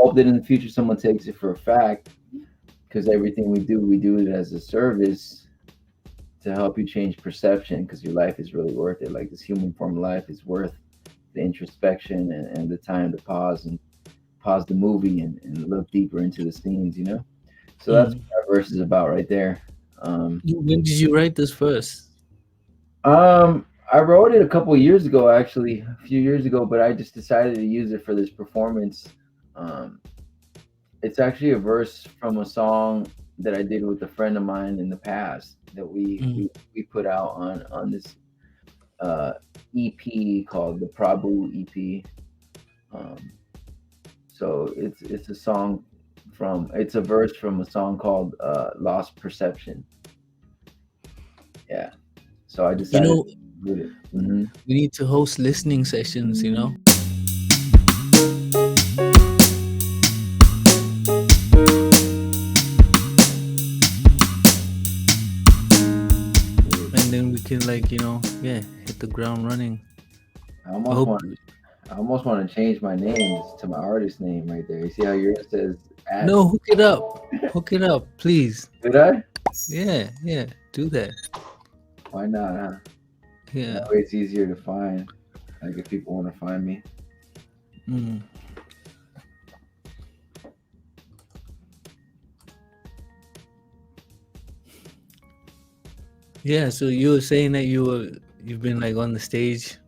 hope that in the future someone takes it for a fact, because everything we do it as a service to help you change perception, because your life is really worth it. Like this human form of life is worth the introspection and the time to pause the movie and look deeper into the scenes, you know? So that's Mm. what that verse is about right there. Um, When did you write this verse? I wrote it a couple of years ago, actually, a few years ago, but I just decided to use it for this performance. Um, it's actually a verse from a song that I did with a friend of mine in the past that Mm. we put out on this uh, EP called the Prabhu EP. Um, so it's a song from it's a verse from a song called Lost Perception. Yeah. So I You decided know, to include it. Hmm. we need to host listening sessions, you know? And then we can, like, yeah, hit the ground running. I I almost hope. want I almost want to change my name to my artist name right there. You see how yours says at? No, hook it up. Hook it up, please. Did I? Yeah, yeah, do that. Why not? Huh? Yeah. That way it's easier to find. Like if people want to find me. Mm. Yeah, so you were saying that you've been like on the stage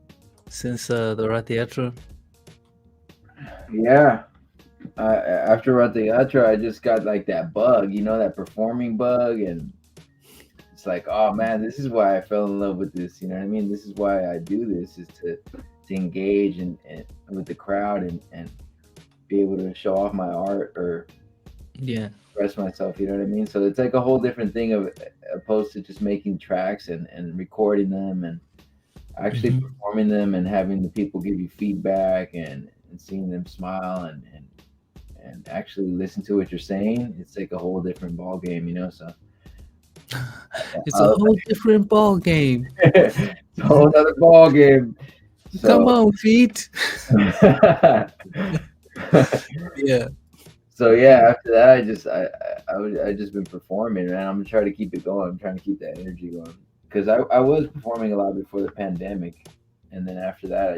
since the Rath Yatra. Yeah. After Rata Yatra, I just got like that bug, you know, that performing bug, and it's like, oh man, this is why I fell in love with this. You know what I mean? This is why I do this, is to engage and with the crowd and be able to show off my art or Yeah. express myself. You know what I mean? So it's like a whole different thing of opposed to just making tracks and recording them and actually Hmm. performing them and having the people give you feedback and seeing them smile and actually listen to what you're saying. It's like a whole different ball game, you know. So It's a uh, whole different ball game. it's a whole other ball game. Come So on, feet. Yeah. so yeah, after that, I just been performing, and I'm trying to keep it going. I'm trying to keep that energy going because I was performing a lot before the pandemic, and then after that,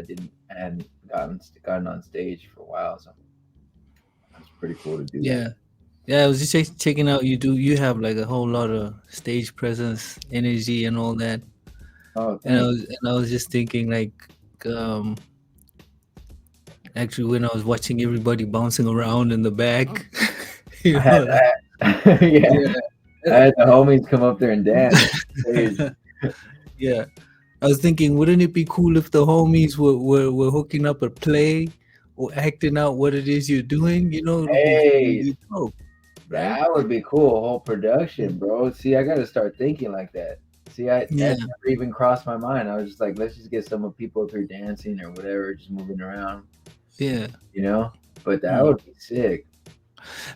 I hadn't gotten on stage for a while, so it's pretty cool to do that. Yeah. Yeah, I was just checking out. You have like a whole lot of stage presence, energy, and all that. Oh, And thanks. I was just thinking like, um, actually, when I was watching everybody bouncing around in the back, I you had know, like, that. Yeah, I yeah, had the homies come up there and dance on stage. yeah. I was thinking, wouldn't it be cool if the homies were hooking up a play or acting out what it is you're doing? You know, it would be Hey, really dope, right? that would be cool. A whole production, bro. See, I got to start thinking like that. See, Yeah, that never even crossed my mind. I was just like, let's just get some of people up here dancing or whatever, just moving around, yeah. you know. But that Mm. would be sick.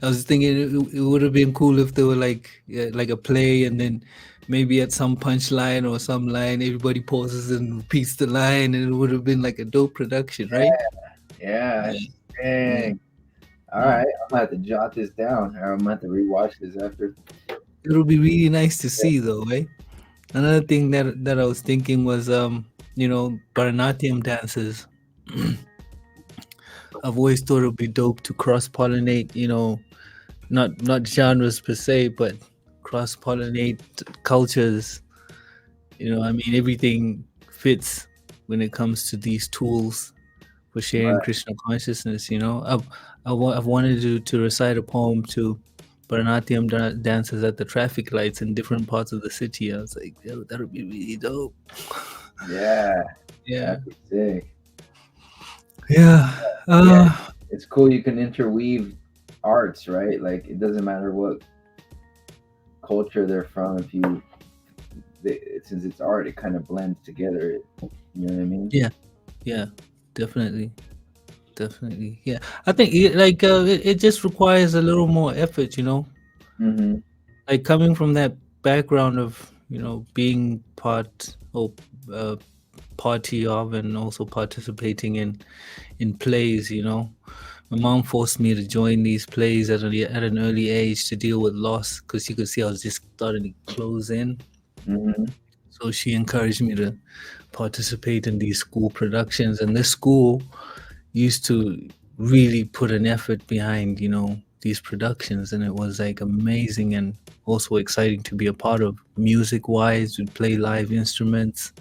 I was thinking it would have been cool if there were like, yeah, like a play, and then maybe at some punchline or some line, everybody pauses and repeats the line, and it would have been like a dope production, right? Yeah, Yeah, yeah. dang. All Mm. right, I'm gonna have to jot this down, or I'm gonna have to rewatch this after. It would be really nice to see, though, right? Another thing that I was thinking was, Bharatanatyam dances. I've always thought it would be dope to cross pollinate, not genres per se, but cross pollinate cultures. I mean, everything fits when it comes to these tools for sharing Right. Krishna consciousness. I've wanted to recite a poem to Bharatanatyam dancers at the traffic lights in different parts of the city. I was like, that would be really dope. Yeah, Yeah. that'd be sick. Yeah. Yeah, Uh, it's cool. You can interweave arts, right? Like it doesn't matter what culture they're from. If you since it's art, it kind of blends together. You know what I mean? yeah. Yeah. Definitely. Definitely. Yeah. I think it just requires a little more effort, Mm-hmm. like coming from that background of, being part or uh, party of and also participating in plays, My mom forced me to join these plays at an early age to deal with loss because you could see I was just starting to close in. Hmm. So she encouraged me to participate in these school productions, and this school used to really put an effort behind, these productions, and it was like amazing and also exciting to be a part of. Music wise, we'd play live instruments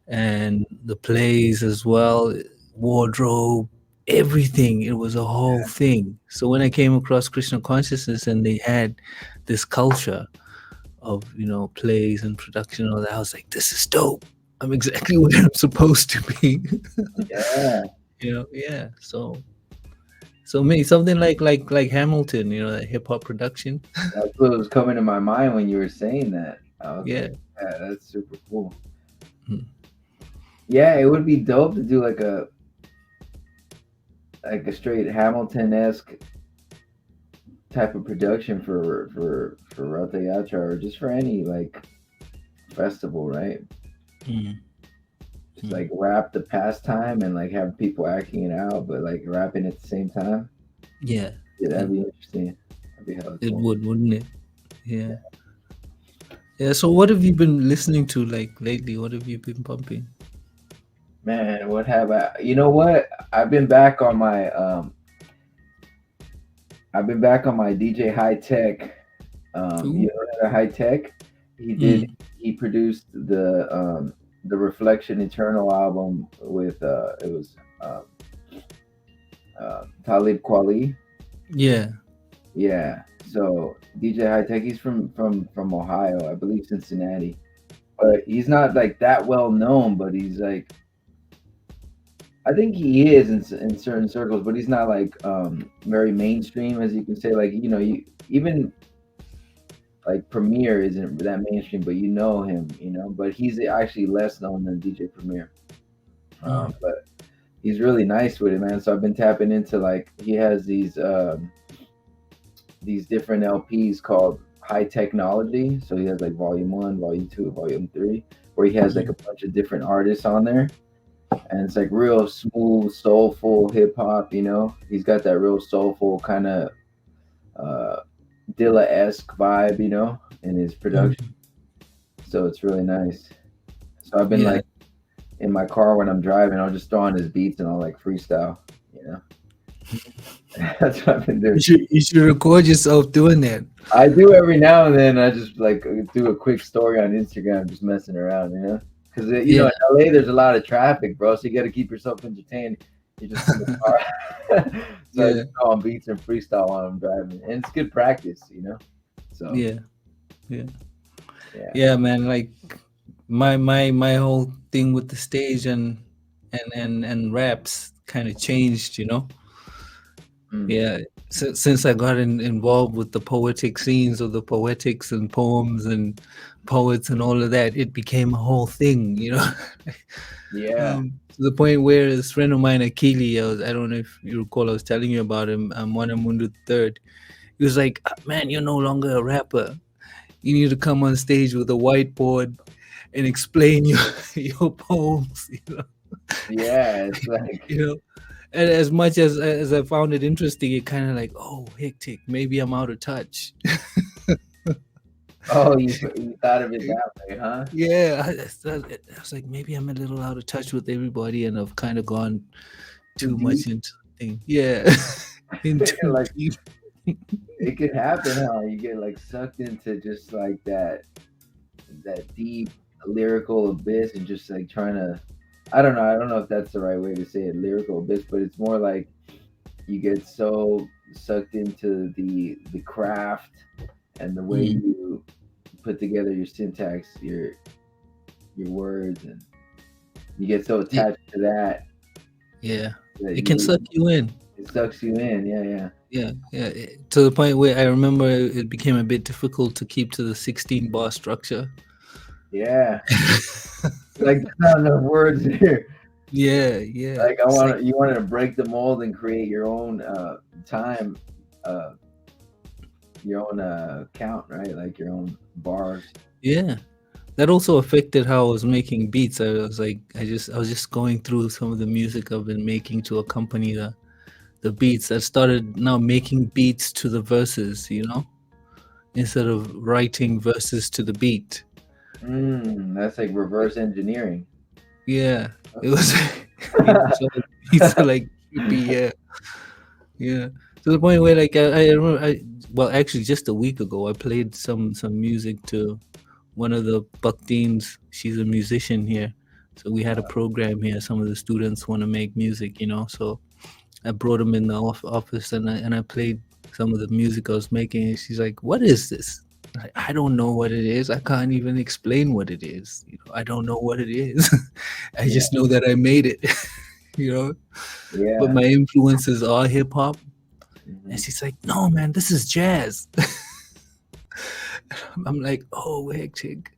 and the plays as well, wardrobe, everything. It was a whole thing. So when I came across Krishna Consciousness and they had this culture of, plays and production and all that, I was like, this is dope. I'm exactly where I'm supposed to be. Yeah, Yeah. So maybe something like Hamilton, hip hop production. that's what was coming to my mind when you were saying that. I was Yeah. like, yeah, that's super cool. Mm. Yeah, it would be dope to do like a straight Hamilton esque type of production for Ratha Yatra or just for any like festival, right? Mm. Just like rap the pastime and like have people acting it out, but like rapping at the same time. Yeah. Yeah, It, that'd be interesting. That'd be hella it cool. would, wouldn't it? Yeah. Yeah. So what have you been listening to like lately? What have you been pumping? Man, what have I? You know what? I've been back on my DJ High Tech. You Ooh. know High Tech? He did. Mm. He produced the Reflection Eternal album with it was Talib Kweli. Yeah. Yeah. So DJ High Tech, he's from Ohio, I believe Cincinnati, but he's not like that well known. But he's like, I think he is in certain circles, but he's not like very mainstream, as you can say. Like you even like Premier isn't that mainstream, but you know him, But he's actually less known than DJ Premier. Mm. But he's really nice with it, man. So I've been tapping into like he has these different LPs called High Technology. So he has like Volume 1, Volume 2, Volume 3, where he has like a bunch of different artists on there. And it's like real smooth, soulful hip hop, He's got that real soulful kind of Dilla-esque vibe, in his production. Mm. So it's really nice. So I've been Yeah. like in my car when I'm driving, I'll just throw on his beats and I'll like freestyle, That's what I've been doing. You should record yourself doing that. I do every now and then. I just like do a quick story on Instagram, just messing around, Because Yeah. in LA there's a lot of traffic, bro. So you got to keep yourself entertained. You're just in the car, so I Yeah. just go on beats and freestyle while I'm driving, and it's good practice, So Yeah. Yeah. yeah, Yeah, man. Like my whole thing with the stage and raps kind of changed, Mm. Yeah, since I got involved with the poetic scenes of the poetics and poems and poets and all of that, it became a whole thing, Yeah, to the point where this friend of mine, Akili, I don't know if you recall, I was telling you about him, Mwanamundu III. He was like, man, you're no longer a rapper. You need to come on stage with a whiteboard and explain your poems, yeah. It's like, you know. And as much as I found it interesting, it kind of like, oh, hectic. Maybe I'm out of touch. oh, you thought of it that way, huh? Yeah, I was like, maybe I'm a little out of touch with everybody, and I've kind of gone Too too deep. much into thing. Yeah, into Like deep. it could happen, huh? You get like sucked into just like that deep lyrical abyss and just like trying to. I don't know if that's the right way to say it, lyrical abyss, but it's more like you get so sucked into the craft and the way Mm, you put together your syntax, your words, and you get so y- attached to that yeah, that it can suck you in. it sucks you in. Yeah, yeah, Yeah. To the point where I remember it became a bit difficult to keep to the 16 bar structure. yeah. Like there's not enough words here. Yeah. Like It's like, you wanted to break the mold and create your own time, uh, your own count, right? Like your own bars. yeah. That also affected how I was making beats. I was like, I was just going through some of the music I've been making to accompany the beats. I started now making beats to the verses, you know, instead of writing verses to the beat. That's like reverse engineering. Yeah, it was. It's all beats are like creepy. Yeah, yeah. To the point where like I remember well actually just a week ago I played some music to one of the Buck Deans. She's a musician here, so we had a program here. Some of the students want to make music, you know, so I brought them in the office and I played some of the music I was making. And she's like, "What is this?" I don't know what it is. I can't even explain what it is. You know, I don't know what it is. I Yeah, just know that I made it. You know, but yeah. my influences are hip hop. And Mhm. she's like, "No, man, this is jazz." I'm like, "Oh, wait, chick,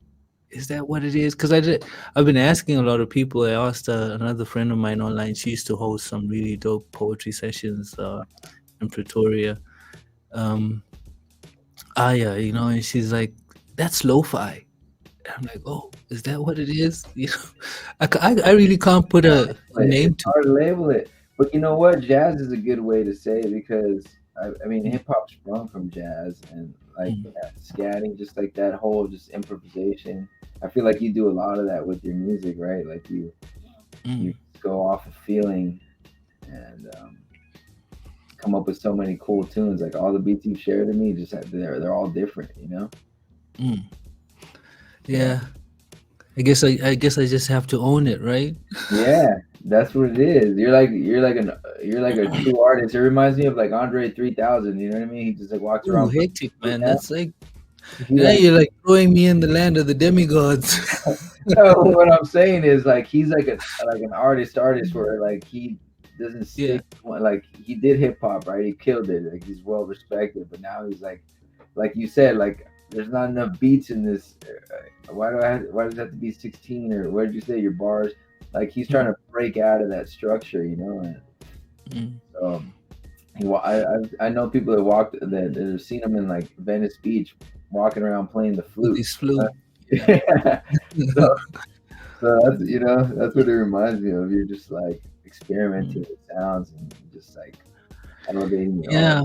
is that what it is?" Because I've been asking a lot of people. I asked another friend of mine online. She used to host some really dope poetry sessions in Pretoria. Um, Aya, you know, and she's like, "That's lo-fi." And I'm like, "Oh, is that what it is?" You know, I really can't put a But name it's to hard to label it. But you know what? Jazz is a good way to say it because I mean it. hip hop sprung from jazz and like Mm, that scatting, just like that whole just improvisation. I feel like you do a lot of that with your music, right? Like you mm, go off of feeling and come up with so many cool tunes. Like all the beats you shared to me, just they're all different, you know? mm. Yeah. Yeah, I guess I just have to own it, right? Yeah, that's what it is. You're like a true artist. It reminds me of like Andre 3000. You know what I mean? He just like walks Ooh, around playing hectic, flute man. now. That's like He now like you're like throwing me in the land of the demigods. no, what I'm saying is like he's like an artist where like he doesn't Yeah, stick to like he did hip hop, right? He killed it. Like he's well respected, but now he's like you said, like there's not enough beats in this. Why does it have to be 16 or what did you say your bars? Like he's trying mm, to break out of that structure, you know. And mm. so I know people that that have seen him in like Venice Beach walking around playing the With flute. this flu. Yeah. Yeah. So that's that's what it reminds me of. You're just like experimenting Mm. with sounds and just like elevating your art. Yeah,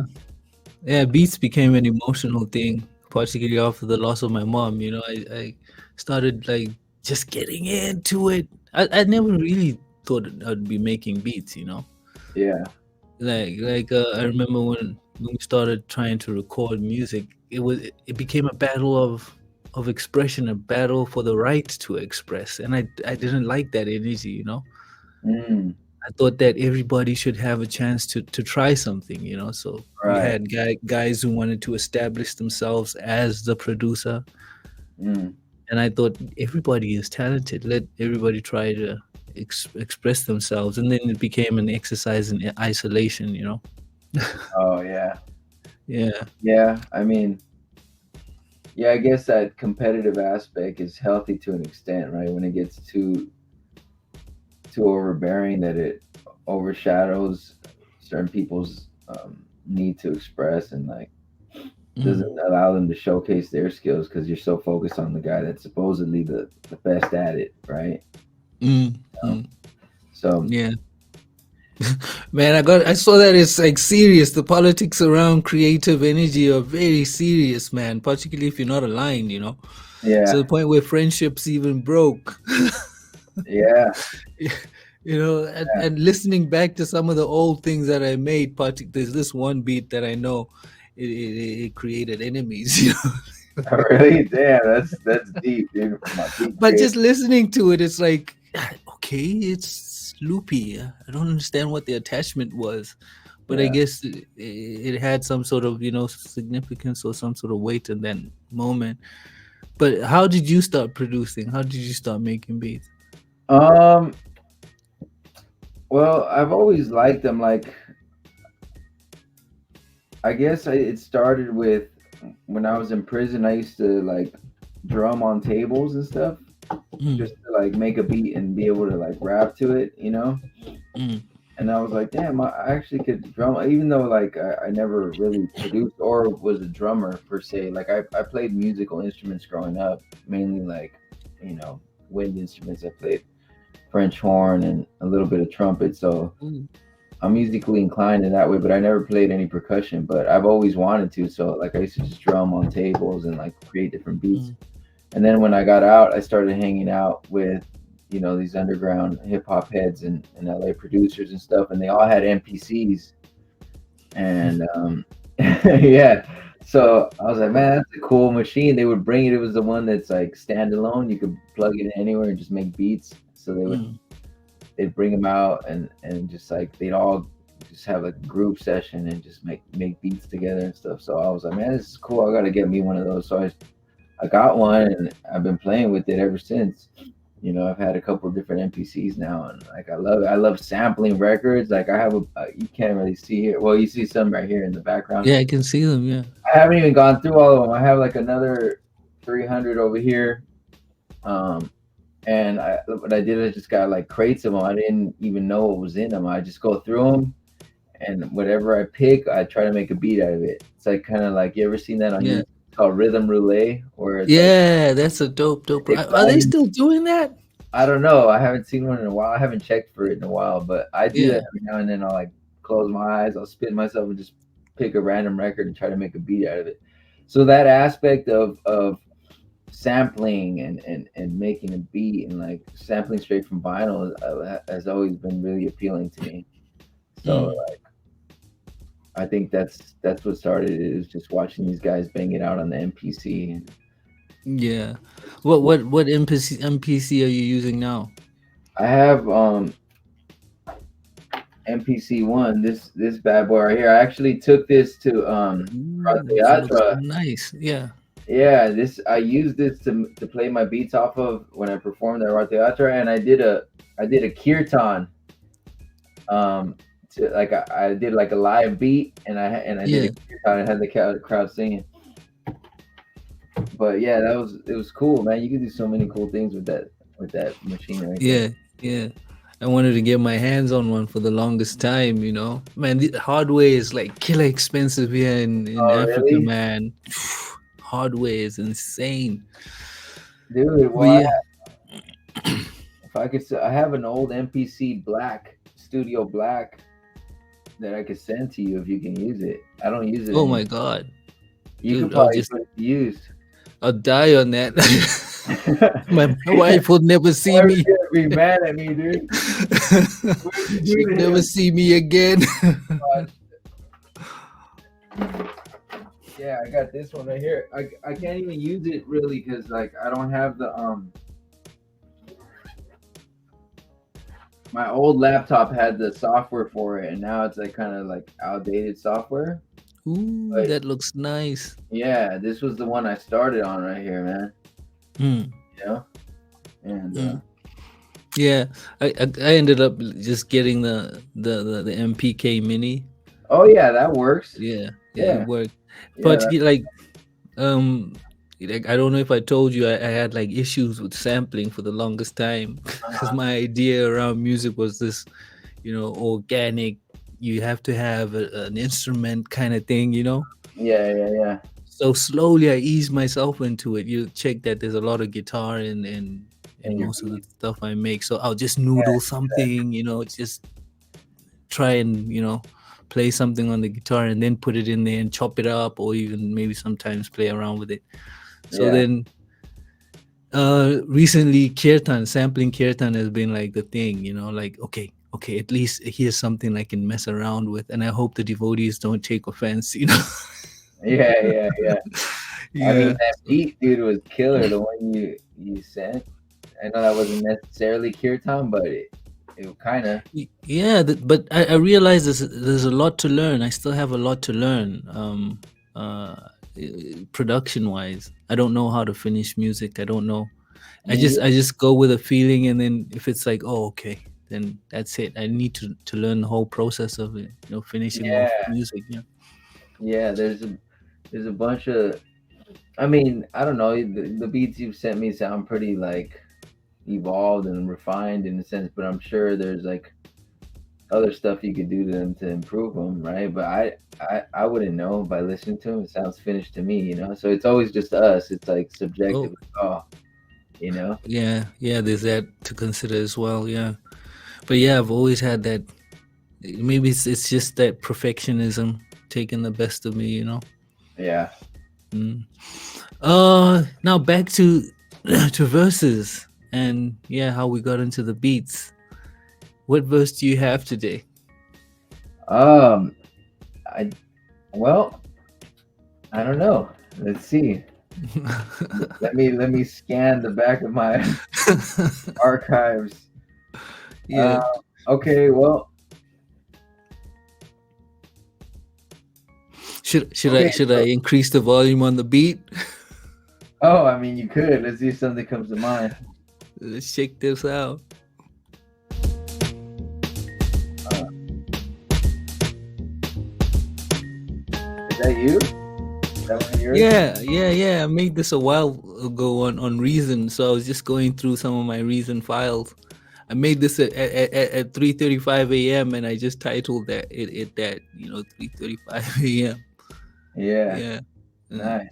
yeah. Beats became an emotional thing, particularly after the loss of my mom. You know, I started like just getting into it. I never really thought I'd be making beats. You know, Yeah. I remember when we started trying to record music, it became a battle of expression, a battle for the right to express, and I didn't like that energy. You know, Mm, I thought that everybody should have a chance to try something. You know, so we right. had guys who wanted to establish themselves as the producer, Mm. and I thought everybody is talented. Let everybody try to express themselves, and then it became an exercise in isolation. You know. Oh yeah. Yeah. Yeah. I mean, yeah, I guess that competitive aspect is healthy to an extent, right? When it gets too overbearing that it overshadows certain people's need to express and like Mm, doesn't allow them to showcase their skills because you're so focused on the guy that's supposedly the best at it, right? mm, You know? mm. So Yeah. Man, I saw that it's like serious. The politics around creative energy are very serious, man, particularly if you're not aligned, you know. To yeah, the point where friendships even broke. yeah, You know, and listening back to some of the old things that I made, there's this one beat that I know it created enemies, you know. really, damn, that's deep, dude. My deep But creative. just listening to it, it's like, okay, it's loopy. I don't understand what the attachment was, but I Yeah. guess it had some sort of, you know, significance or some sort of weight in that moment. But how did you start producing? How did you start making beats? Um. Well, I've always liked them. Like, I guess it started with when I was in prison. I used to like drum on tables and stuff, Mm, just to like make a beat and be able to like rap to it, you know. mm, And I was like, damn, I actually could drum, even though like I never really produced or was a drummer per se. Like I played musical instruments growing up, mainly like, you know, wind instruments. I played French horn and a little bit of trumpet. So mm, I'm musically inclined in that way, but I never played any percussion. But I've always wanted to. So like I used to just drum on tables and like create different beats. Mm. And then when I got out, I started hanging out with, these underground hip hop heads and LA producers and stuff, and they all had MPCs. And yeah, so I was like, man, that's a cool machine. They would bring it. It was the one that's like standalone. You could plug it in anywhere and just make beats. So Mm. they'd bring them out and just like they'd all just have like a group session and just make beats together and stuff. So I was like, man, this is cool. I got to get me one of those. So I got one and I've been playing with it ever since. I've had a couple of different NPCs now, and like I love it. I love sampling records. Like I have you can't really see here. Well, you see some right here in the background. Yeah, I can see them. Yeah. I haven't even gone through all of them. I have like another 300 over here. And what I did is just got like crates of them. I didn't even know what was in them. I just go through them, and whatever I pick, I try to make a beat out of it. It's like kind of like, you ever seen that on Yeah. YouTube? It's called Rhythm Roulette, where it's like Yeah, that's a dope. they Are they find still doing that? I don't know. I haven't seen one in a while. I haven't checked for it in a while, but I do Yeah. that every now and then. I'll like close my eyes, I'll spin myself and just pick a random record and try to make a beat out of it. So that aspect of sampling and making a beat and like sampling straight from vinyl has always been really appealing to me. So Mm. like, I think that's what started it, is just watching these guys bang it out on the MPC. And Yeah. What MPC are you using now? I have MPC one, this bad boy right here. I actually took this to Ooh, that looks Teatro. nice. Yeah. Yeah, this I used this to play my beats off of when I performed at Teatro, and I did a kirtan. To like I did like a live beat, and I did Yeah. a kirtan and had the crowd singing. But yeah, it was cool, man. You can do so many cool things with that machine right there. Yeah. Yeah. I wanted to get my hands on one for the longest time, Man, the hardware is like killer expensive here in Oh Africa, really, man. Hardware is insane. dude? But Well, yeah. if I could, I have an old MPC Black Studio Black that I could send to you if you can use it. I don't use it Oh anymore. my God. You could Dude, probably put it to use. I'll die on that. My Why wife will never see would me. you be mad at me, dude? What did you She'll do to never him? see me again. Yeah, I got this one right here. I can't even use it really because like I don't have the my old laptop had the software for it, and now it's like kind of like outdated software. Ooh, But that looks nice. yeah, this was the one I started on right here, man. Mm, You know, and mm. Yeah, I ended up just getting the MPK Mini. oh yeah, that works. Yeah, it Yeah, worked. yeah, But like I don't know if I told you, I had like issues with sampling for the longest time because my idea around music was this, organic. You have to have an instrument kind of thing. yeah. So slowly I ease myself into it. You check that there's a lot of guitar in And your most of the beat. stuff I make. So I'll just Yeah, noodle something, just try and, play something on the guitar and then put it in there and chop it up, or even maybe sometimes play around with it. So yeah, then recently sampling kirtan has been like the thing, like okay, at least here's something I can mess around with, and I hope the devotees don't take offense. yeah. I mean, Yeah. that beat, dude, was killer. The one you sent. I know that wasn't necessarily kirtan, but it kind of. Yeah, but I realize there's a lot to learn. I still have a lot to learn. Production wise, I don't know how to finish music. I don't know. I just go with a feeling, and then if it's like, oh, okay, then that's it. I need to learn the whole process of it. Finishing Yeah, off music. Yeah. yeah. There's a bunch of. I mean, I don't know. The beats you've sent me sound pretty like evolved and refined in a sense, but I'm sure there's like other stuff you could do to them to improve them, right? But I wouldn't know by listening to them. It sounds finished to me, So it's always just us. It's like subjective. Oh, Oh, yeah. There's that to consider as well. Yeah. But yeah, I've always had that Maybe it's just that perfectionism taking the best of me, you know. Yeah. Now back to to verses, and yeah, how we got into the beats. What verse do you have today? I well, I don't know. Let's see. Let me scan the back of my archives. Yeah. Okay, well, Should I okay. should I increase the volume on the beat? Oh, I mean, you could. Let's see if something comes to mind. Let's check this out. Is that you? Is that one of yours? Yeah. I made this a while ago on Reason, so I was just going through some of my Reason files. I made this at 3:35 a.m. and I just titled it that 3:35 a.m. Yeah. Yeah. Nice.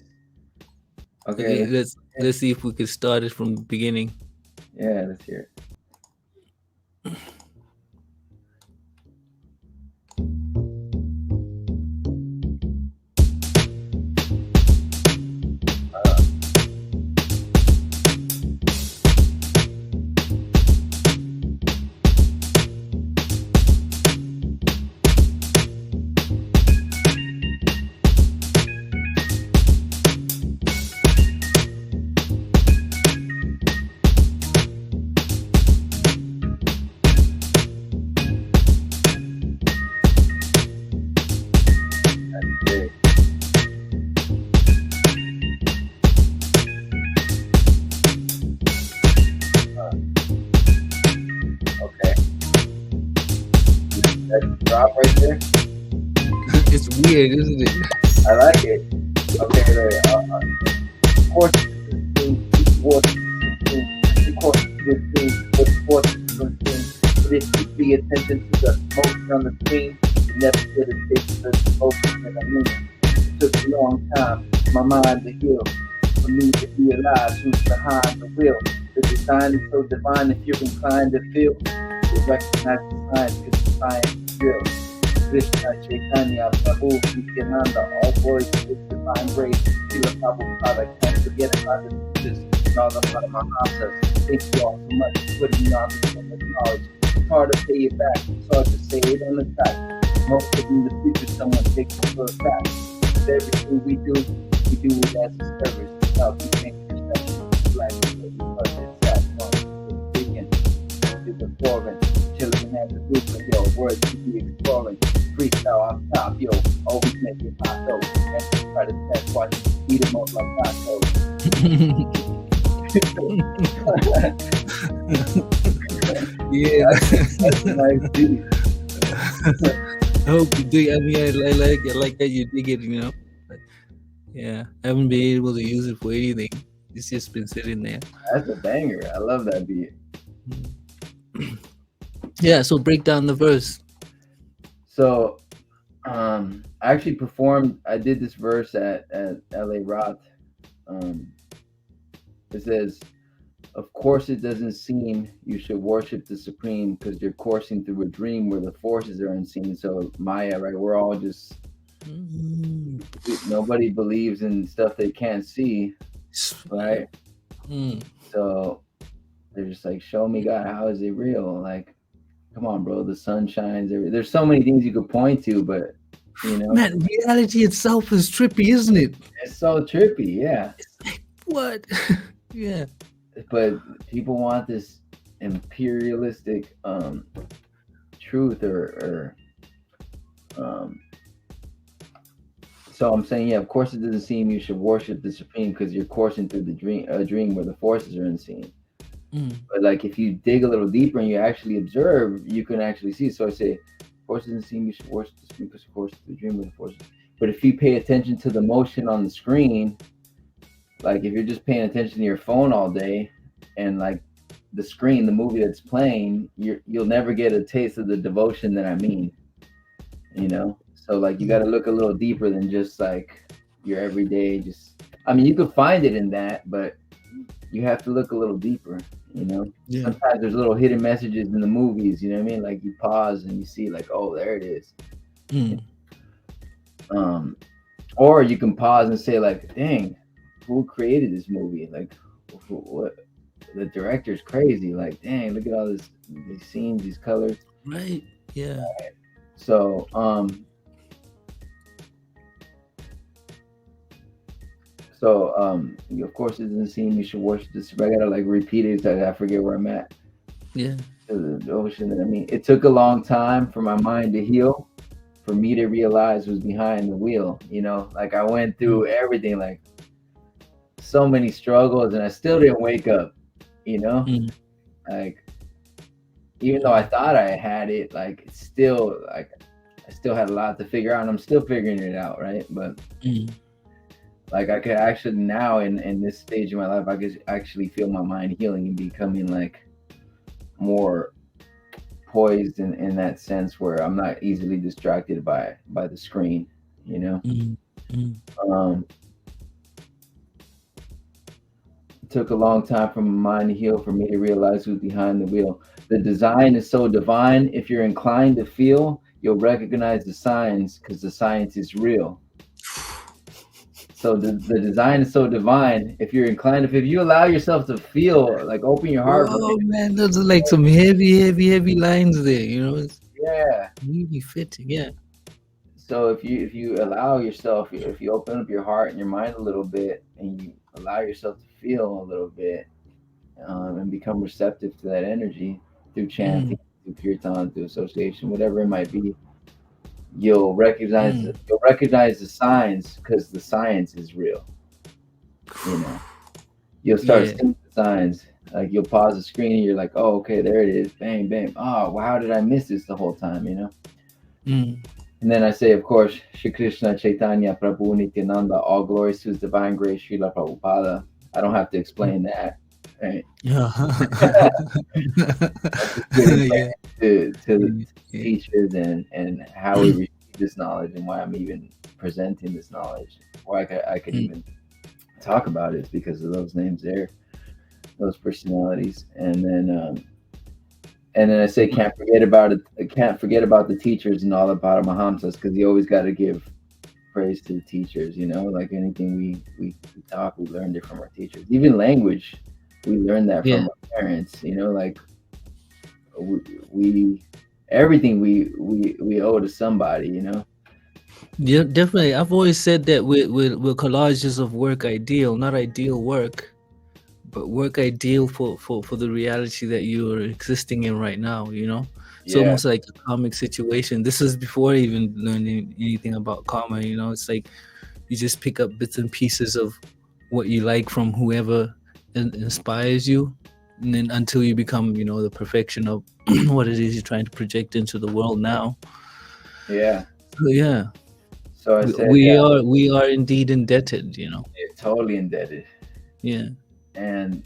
Okay. Okay, let's see if we could start it from the beginning. Yeah, let's hear it. Great. Okay. That drop right there. It's weird, isn't it? I like it. Okay, there. Course but if you pay attention to the motion on the screen, you never get a taste of the motion that I mean. It took a long time for my mind to heal, for me to realize who's behind the wheel. The design is so divine if you're inclined to feel. You recognize the signs because the science is real. Krishna, Chaitanya, Prabhu, Nityananda, all glory to this divine grace. Srila Prabhupada, can't forget about the teachers and all the Mahamahasas. Thank you all so much for putting me on with so much knowledge. It's hard to pay it back, it's hard to say it on the track. Most of in the future, someone takes it for a fact. With everything we do it as a service. Without you make perception, life is because it's that one. It's digging to the foreign, chilling at the roof of your words to be exploring. Freestyle off top, yo, always make it hot though. And try to test, watch, eat them up like hot dough. Yeah. That's a nice beat. I hope you dig. I mean, I like that you dig it. But, yeah, I haven't been able to use it for anything. It's just been sitting there. That's a banger. I love that beat. Yeah. So break down the verse. So, I actually performed. I did this verse at LA Roth. It says, "Of course, it doesn't seem you should worship the Supreme because you're coursing through a dream where the forces are unseen." So Maya, right? We're all just nobody believes in stuff they can't see, right? So they're just like, "Show me God. How is it real?" Like, come on, bro. The sun shines. There's so many things you could point to, but Man, reality itself is trippy, isn't it? it's so trippy. Yeah. It's like, what? Yeah. But people want this imperialistic truth or so I'm saying, yeah, of course it doesn't seem you should worship the Supreme because you're coursing through the dream where the forces are unseen. But like if you dig a little deeper and you actually observe, you can actually see. So I say, of course it doesn't seem you should worship the Supreme because you're coursing through the dream where the forces. But if you pay attention to the motion on the screen, like if you're just paying attention to your phone all day and like the screen, the movie that's playing, you'll never get a taste of the devotion that I mean, so like you got to look a little deeper than just like your everyday, just I mean you could find it in that, but you have to look a little deeper, you know. Yeah. Sometimes there's little hidden messages in the movies, you know what I mean? Like you pause and you see like, oh, there it is. Mm. Um, or you can pause and say like, dang, who created this movie? Like, what? The director's crazy. Like, dang, look at all these scenes, these colors. Right. Yeah. So, of course, it doesn't seem you should worship this. I gotta like repeat it. I forget where I'm at. Yeah. The ocean. I mean, it took a long time for my mind to heal, for me to realize was behind the wheel. You know, like I went through everything, like so many struggles, and I still didn't wake up. You know, Mm. like even though I thought I had it, like it's still like I still had a lot to figure out, and I'm still figuring it out, right? But Mm. like I could actually now in this stage of my life, I could actually feel my mind healing and becoming like more poised in that sense where I'm not easily distracted by the screen, you know. Mm. Mm. Um, it took a long time for my mind to heal, for me to realize who's behind the wheel. The design is so divine. If you're inclined to feel, you'll recognize the signs because the science is real. So the design is so divine. If you're inclined, if you allow yourself to feel, like open your heart, Oh man, those are like some heavy lines there. You know, it's yeah. really fitting. Yeah. So if you allow yourself, if you open up your heart and your mind a little bit, and you allow yourself to feel a little bit, and become receptive to that energy through Mm. chanting, through kirtan, through association, whatever it might be, you'll recognize the signs because the science is real. You know, you'll start Yeah. seeing the signs. Like you'll pause the screen and you're like, oh, okay, there it is. Bang, bang. Oh, wow, how did I miss this the whole time? You know. Mm. And then I say, of course, Shri Krishna Chaitanya Prabhu Nityananda, all glories to His Divine Grace, Srila Prabhupada. I don't have to explain that, right? Yeah. I'm just giving Yeah. credit to the Yeah. teachers and how we receive this knowledge and why I'm even presenting this knowledge. Why I could Mm. even talk about it is because of those names there, those personalities, and then I say can't forget about it. Can't forget about the teachers and all the Paramahamsas because you always got to give praise to the teachers. You know, like anything we talk, we learned it from our teachers. Even language, we learned that Yeah. from our parents. You know, like we everything we owe to somebody. You know. Yeah, definitely. I've always said that we're collages of work ideal, not ideal work, but work ideal for the reality that you're existing in right now, you know? It's Yeah. almost like a comic situation. This is before even learning anything about karma, you know? It's like you just pick up bits and pieces of what you like from whoever inspires you. And then until you become, you know, the perfection of what it is you're trying to project into the world now. Yeah. So yeah, So I we, said, we yeah, are we are indeed indebted, you know. you're totally indebted, Yeah. and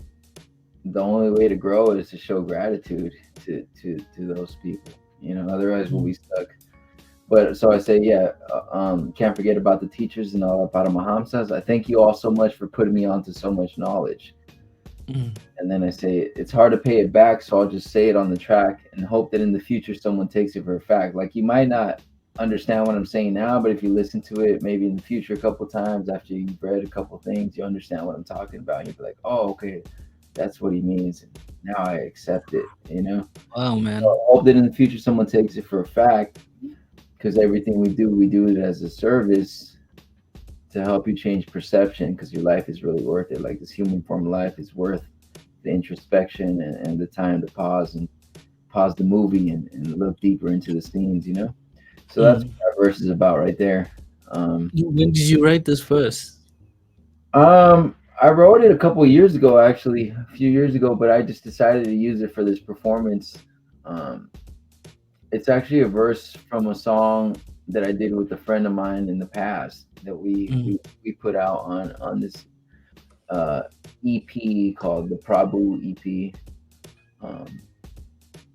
the only way to grow is to show gratitude to those people. You know, otherwise we'll Mm. be stuck. But so I say, yeah, can't forget about the teachers and all the Paramahamsas. I thank you all so much for putting me onto so much knowledge. Mm. And then I say, it's hard to pay it back, so I'll just say it on the track and hope that in the future someone takes it for a fact. Like you might not understand what I'm saying now, but if you listen to it maybe in the future a couple times after you've read a couple things, you understand what I'm talking about. You'll be like, oh, okay, that's what he means. Now I accept it, you know? Wow, So man. I hope that in the future someone takes it for a fact because everything we do it as a service to help you change perception because your life is really worth it. Like this human form of life is worth the introspection and the time to pause and pause the movie and look deeper into the scenes, you know? So that's Mm. what that verse is about right there. When did you write this first? I wrote it a couple of years ago, actually, a few years ago, but I just decided to use it for this performance. Um, it's actually a verse from a song that I did with a friend of mine in the past that we Mm. we, we put out on this uh, EP called the Prabhu EP. Um,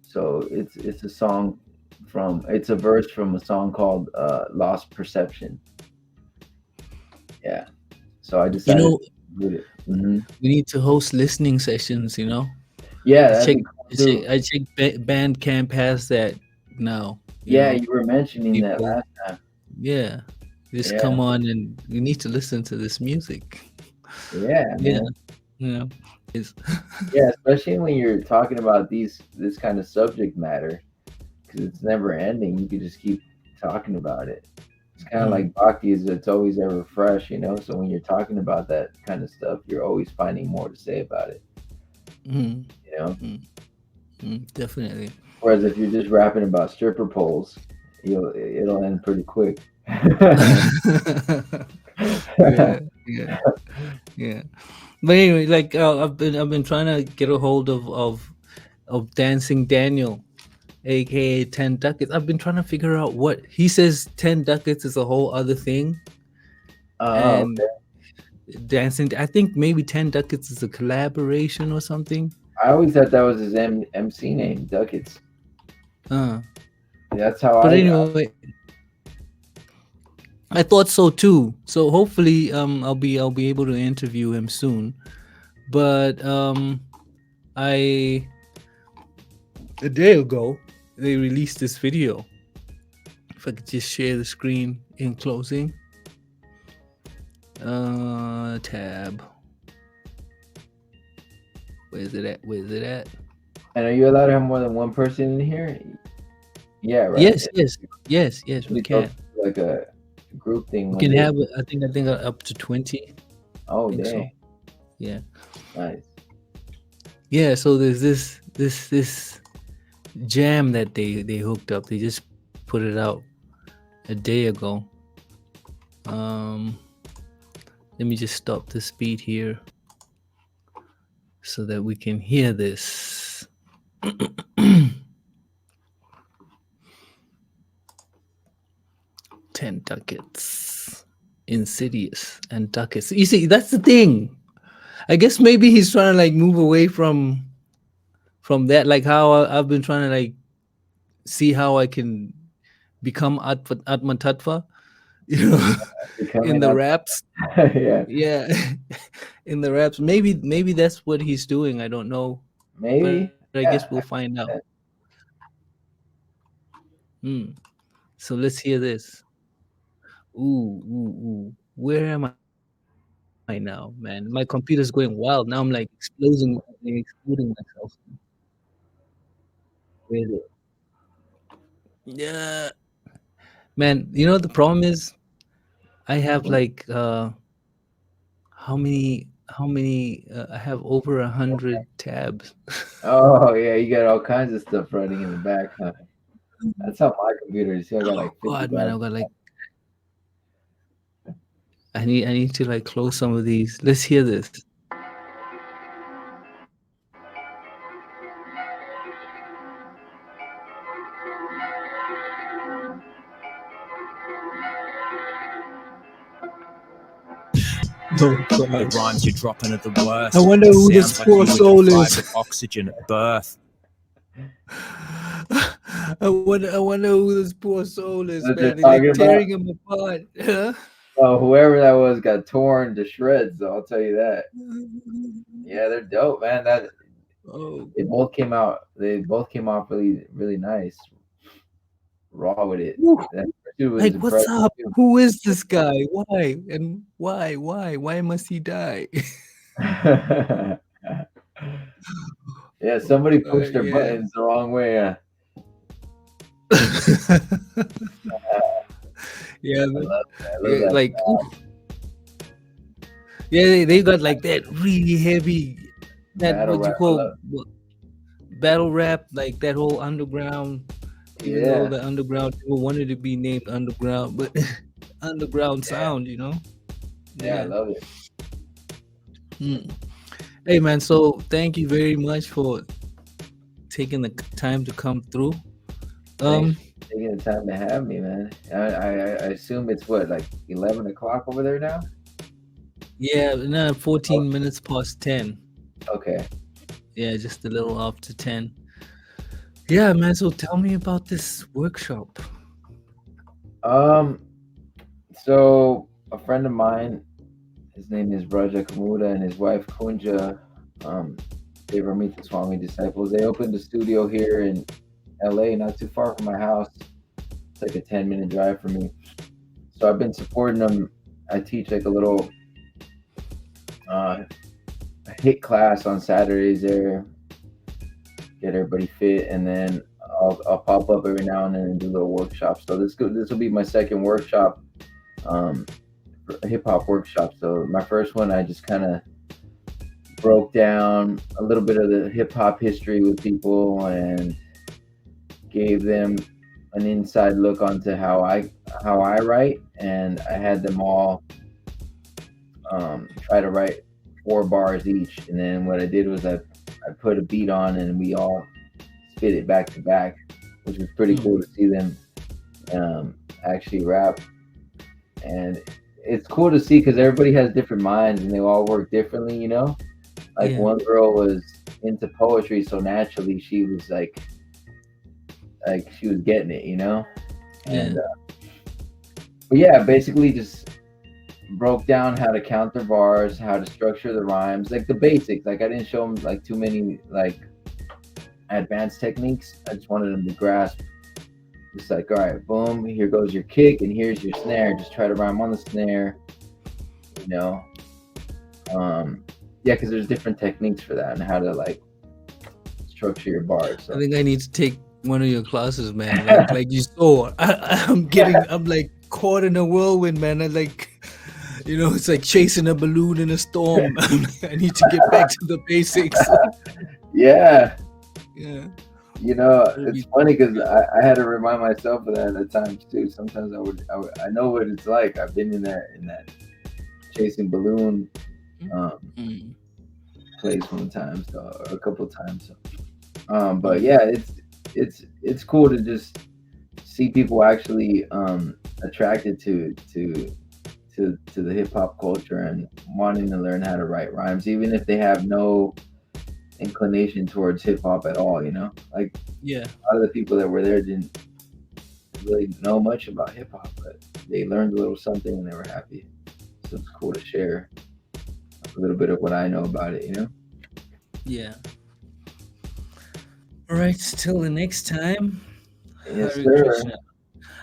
so it's a song it's a verse from a song called Lost Perception. Yeah. So I You decided know, to with it. Hmm. We need to host listening sessions. You know, Yeah, I that'd check. be cool too. I check. Bandcamp has that now. You Yeah, know, you were mentioning that people. last time. Yeah, just Yeah, come on and you need to listen to this music. yeah, Yeah, man. you know, it's Yeah, especially when you're talking about this kind of subject matter, because it's never ending. You could just keep talking about it. It's kind of mm, like bhakti is it's always ever fresh, you know. So when you're talking about that kind of stuff, you're always finding more to say about it, mm, you know. mm, definitely. Whereas if you're just rapping about stripper poles, it'll end pretty quick. Yeah, Yeah, yeah, yeah. But anyway, like I've been trying to get a hold of Dancing Daniel, aka 10 Ducats. I've been trying to figure out what he says. 10 Ducats is a whole other thing, oh, and okay. dancing. I think maybe 10 Ducats is a collaboration or something. I always thought that was his MC name, Ducats. Uh, That's how but I. anyway, I thought so too. So hopefully, I'll be able to interview him soon. But I a day ago they released this video. If I could just share the screen in closing. Tab. Where's it at? Where's it at? And are you allowed to have more than one person in here? Yeah, right. Yes, yes, yes, yes. We We go can. through like a group thing We one can day. have. I think up to 20. Oh, I think so. dang. Yeah. Nice. Yeah. So there's this jam that they hooked up. They just put it out a day ago. Um, let me just stop this beat here so that we can hear this. 10 Ducats, Insidious, and Ducats. You see, that's the thing. I guess maybe he's trying to like move away from that, like how I've been trying to like see how I can become Atman Tattva, you know, in Becoming the up. raps. Yeah, Yeah, in the raps. Maybe that's what he's doing. I don't know, but I maybe. guess we'll Yeah. find out. Hmm. So let's hear this. Ooh. Where am I now, man? My computer's going wild. Now I'm like exploding myself. Where is it? Yeah. Man, you know the problem is I have like how many I have over 100 tabs. Oh, yeah. You got all kinds of stuff running in the back, huh? That's how my computer is. See, I got Oh like god, man, 50,000. I've got like I need to like close some of these. Let's hear this. Oh The god. rhymes you're dropping are the worst. I wonder It who this sounds like poor you were soul deprived is. of oxygen at birth. I wonder who this poor soul is, What they're man. They're talking like about? tearing him apart. Huh? Oh, whoever that was got torn to shreds, though, I'll tell you that. Yeah, they're dope, man. Oh, They both came off really, really nice, raw with it. whew. That dude was Like, what's impressive up? too. Who is this guy? Why? And why? Why must he die? Yeah, somebody pushed their Yeah. buttons the wrong way. Yeah, I man. love that. I love Yeah, that. like, yeah, they got like that really heavy, that Battle what you rap. I call love. battle rap, like that whole underground. Even though Yeah, the underground people wanted to be named underground, but underground yeah, sound, you know. yeah. I Yeah. love it. Hmm. Hey, man. So thank you very much for taking the time to come through. Thanks Um. for taking the time to have me, man. I assume it's what, like 11 o'clock over there now. Yeah. Now Oh, 14 minutes past 10. okay. Yeah, just a little after 10. Yeah, man. So tell me about this workshop. Um. So a friend of mine His name is Raja Kamuda, and his wife Kunja. Devamita Swami disciples. They opened a studio here in LA, not too far from my house. It's like a 10-minute drive for me. So I've been supporting them. I teach like a little hit class on Saturdays there, get everybody fit, and then I'll pop up every now and then and do little workshops. So this will be my second workshop, hip hop workshop. So my first one, I just kind of broke down a little bit of the hip hop history with people and gave them an inside look onto how I write, and I had them all try to write 4 bars each, and then what I did was I put a beat on and we all spit it back to back, which was pretty cool to see them actually rap. And it's cool to see because everybody has different minds and they all work differently, you know. Like one girl was into poetry, so naturally she was like she was getting it, you know. And but yeah, basically just broke down how to count the bars, how to structure the rhymes, like the basics. Like I didn't show them like too many like advanced techniques. I just wanted them to grasp. Just like, all right, boom, here goes your kick and here's your snare. Just try to rhyme on the snare, you know. Yeah, because there's different techniques for that and how to like structure your bars. So. I think I need to take one of your classes, man. Like you saw, I'm like caught in a whirlwind, man. I like, you know, it's like chasing a balloon in a storm. I need to get back to the basics. Yeah. Yeah. You know, it's funny because I had to remind myself of that at times too. Sometimes I know what it's like. I've been in that chasing balloon place one time, so a couple times. So. But yeah, it's cool to just see people actually attracted to the hip hop culture and wanting to learn how to write rhymes, even if they have no inclination towards hip hop at all, you know. Like a lot of the people that were there didn't really know much about hip hop, but they learned a little something and they were happy. So it's cool to share a little bit of what I know about it, you know. Yeah. All right, till the next time. Yes, Hare sir. Krishna.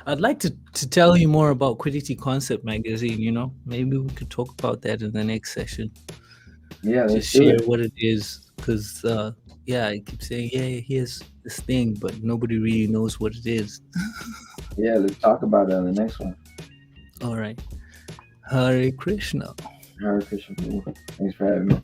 I'd like to tell you more about Quiddity Concept Magazine, you know. Maybe we could talk about that in the next session. Yeah, let's Just do share it. what it is, because I keep saying, here's this thing, but nobody really knows what it is. Yeah, let's talk about it on the next one. All right. Hare Krishna. Hare Krishna. Thanks for having me.